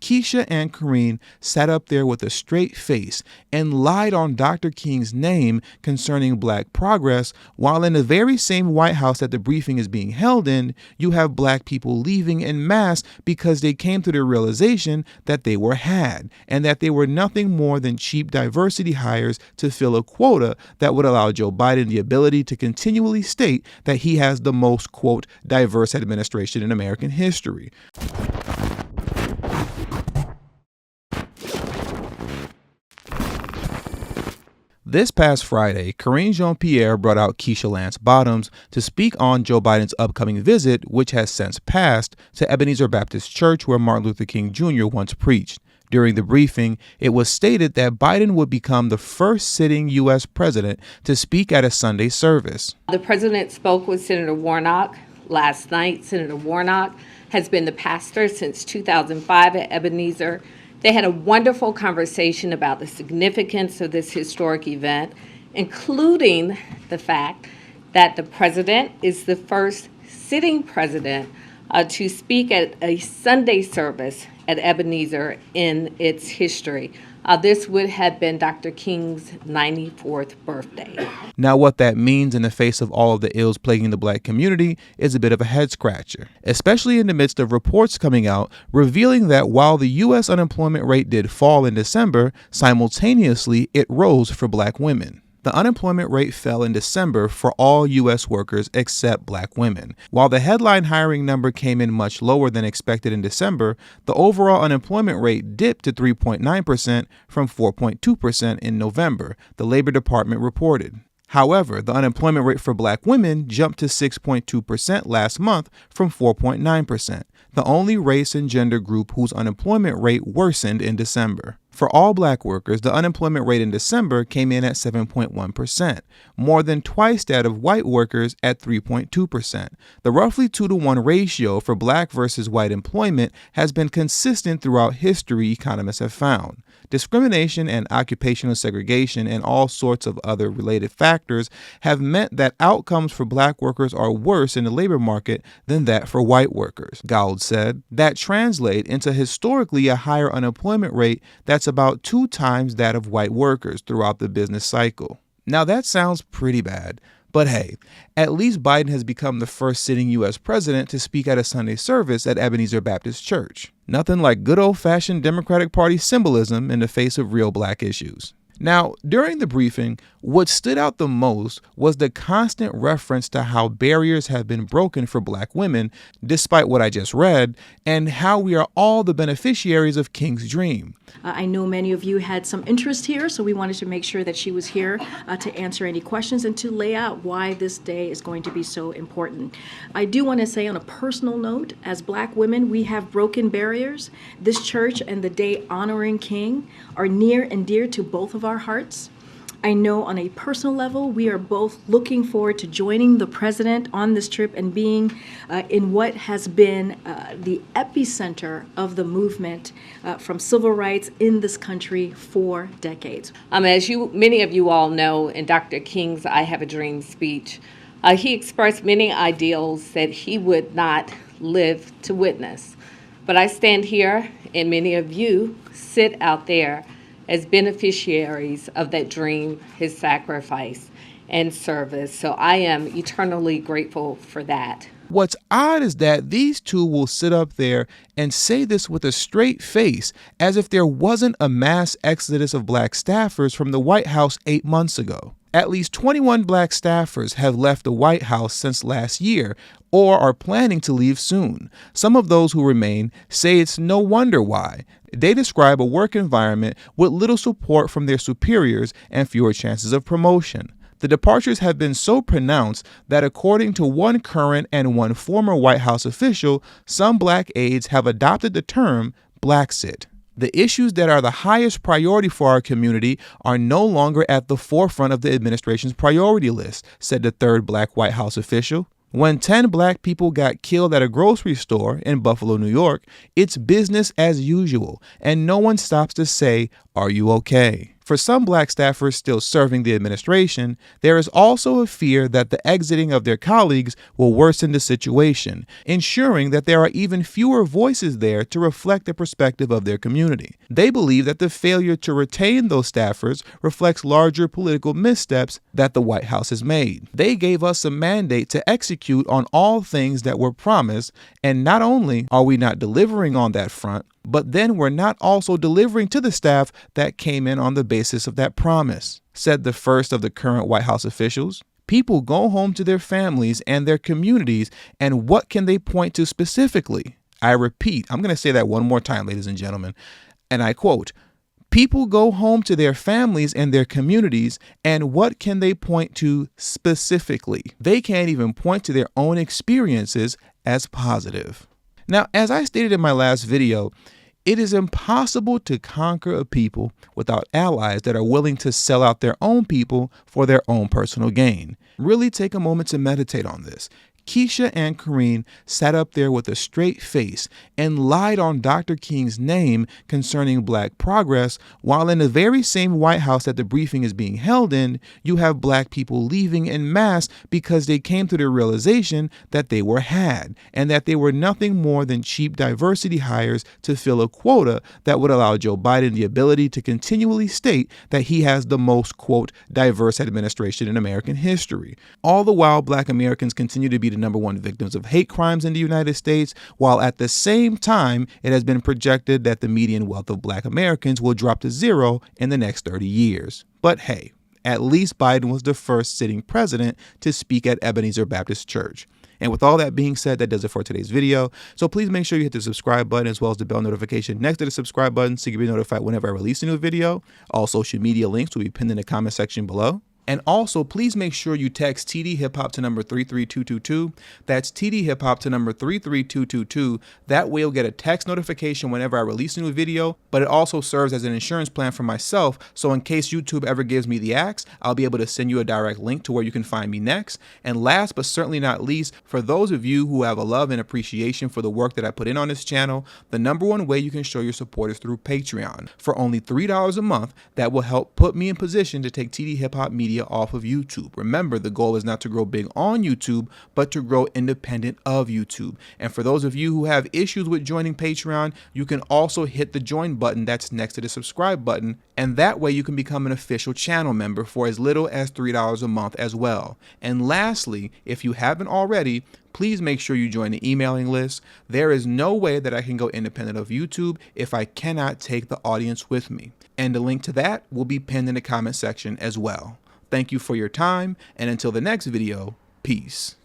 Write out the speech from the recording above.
Keisha and Karine sat up there with a straight face and lied on Dr. King's name concerning black progress, while in the very same White House that the briefing is being held in, you have black people leaving en masse because they came to the realization that they were had and that they were nothing more than cheap diversity hires to fill a quota that would allow Joe Biden the ability to continually state that he has the most, quote, diverse administration in American history. This past Friday, Karine Jean-Pierre brought out Keisha Lance Bottoms to speak on Joe Biden's upcoming visit, which has since passed, to Ebenezer Baptist Church where Martin Luther King Jr. once preached. During the briefing, it was stated that Biden would become the first sitting U.S. president to speak at a Sunday service. The president spoke with Senator Warnock last night. Senator Warnock has been the pastor since 2005 at Ebenezer. They had a wonderful conversation about the significance of this historic event, including the fact that the president is the first sitting president to speak at a Sunday service at Ebenezer in its history. This would have been Dr. King's 94th birthday. Now, what that means in the face of all of the ills plaguing the black community is a bit of a head scratcher, especially in the midst of reports coming out revealing that while the U.S. unemployment rate did fall in December, simultaneously it rose for black women. The unemployment rate fell in December for all U.S. workers except black women. While the headline hiring number came in much lower than expected in December, the overall unemployment rate dipped to 3.9% from 4.2% in November, the Labor Department reported. However, the unemployment rate for black women jumped to 6.2% last month from 4.9%, the only race and gender group whose unemployment rate worsened in December. For all black workers, the unemployment rate in December came in at 7.1%, more than twice that of white workers at 3.2%. The roughly 2-to-1 ratio for black versus white employment has been consistent throughout history, economists have found. Discrimination and occupational segregation and all sorts of other related factors have meant that outcomes for black workers are worse in the labor market than that for white workers, Gould said. That translates into historically a higher unemployment rate that's about 2 times that of white workers throughout the business cycle. Now that sounds pretty bad, but hey, at least Biden has become the first sitting U.S. president to speak at a Sunday service at Ebenezer Baptist Church. Nothing like good old-fashioned Democratic Party symbolism in the face of real black issues. Now, during the briefing, what stood out the most was the constant reference to how barriers have been broken for black women, despite what I just read, and how we are all the beneficiaries of King's dream. I know many of you had some interest here, so we wanted to make sure that she was here to answer any questions and to lay out why this day is going to be so important. I do want to say on a personal note, as black women, we have broken barriers. This church and the day honoring King are near and dear to both of our hearts. I know on a personal level, we are both looking forward to joining the president on this trip and being in what has been the epicenter of the movement from civil rights in this country for decades. As many of you all know, in Dr. King's I Have a Dream speech, he expressed many ideals that he would not live to witness. But I stand here, and many of you sit out there as beneficiaries of that dream, his sacrifice and service. So I am eternally grateful for that. What's odd is that these two will sit up there and say this with a straight face, as if there wasn't a mass exodus of black staffers from the White House 8 months ago. At least 21 black staffers have left the White House since last year or are planning to leave soon. Some of those who remain say it's no wonder why. They describe a work environment with little support from their superiors and fewer chances of promotion. The departures have been so pronounced that according to one current and one former White House official, some black aides have adopted the term Blacksit. The issues that are the highest priority for our community are no longer at the forefront of the administration's priority list, said the third black White House official. When 10 black people got killed at a grocery store in Buffalo, New York, it's business as usual, and no one stops to say, "Are you okay?" For some black staffers still serving the administration, there is also a fear that the exiting of their colleagues will worsen the situation, ensuring that there are even fewer voices there to reflect the perspective of their community. They believe that the failure to retain those staffers reflects larger political missteps that the White House has made. They gave us a mandate to execute on all things that were promised, and not only are we not delivering on that front, but then we're not also delivering to the staff that came in on the basis of that promise, said the first of the current White House officials. People go home to their families and their communities, and what can they point to specifically? I repeat, I'm going to say that one more time, ladies and gentlemen, and I quote, people go home to their families and their communities, and what can they point to specifically? They can't even point to their own experiences as positive. Now, as I stated in my last video, it is impossible to conquer a people without allies that are willing to sell out their own people for their own personal gain. Really take a moment to meditate on this. Keisha and Karine sat up there with a straight face and lied on Dr. King's name concerning black progress, while in the very same White House that the briefing is being held in, you have black people leaving en masse because they came to the realization that they were had and that they were nothing more than cheap diversity hires to fill a quota that would allow Joe Biden the ability to continually state that he has the most, quote, diverse administration in American history. All the while, black Americans continue to be the number one victims of hate crimes in the United States, while at the same time, it has been projected that the median wealth of black Americans will drop to zero in the next 30 years. But hey, at least Biden was the first sitting president to speak at Ebenezer Baptist Church. And with all that being said, that does it for today's video. So please make sure you hit the subscribe button as well as the bell notification next to the subscribe button so you can be notified whenever I release a new video. All social media links will be pinned in the comment section below. And also, please make sure you text tdhiphop to number 33222. That's tdhiphop to number 33222. That way you'll get a text notification whenever I release a new video, but it also serves as an insurance plan for myself. So in case YouTube ever gives me the axe, I'll be able to send you a direct link to where you can find me next. And last but certainly not least, for those of you who have a love and appreciation for the work that I put in on this channel, the number one way you can show your support is through Patreon. For only $3 a month, that will help put me in position to take TD Hip Hop Media off of YouTube. Remember, the goal is not to grow big on YouTube, but to grow independent of YouTube. And for those of you who have issues with joining Patreon, you can also hit the join button that's next to the subscribe button, and that way you can become an official channel member for as little as $3 a month as well. And lastly, if you haven't already, please make sure you join the emailing list. There is no way that I can go independent of YouTube if I cannot take the audience with me. And the link to that will be pinned in the comment section as well. Thank you for your time, and until the next video, peace.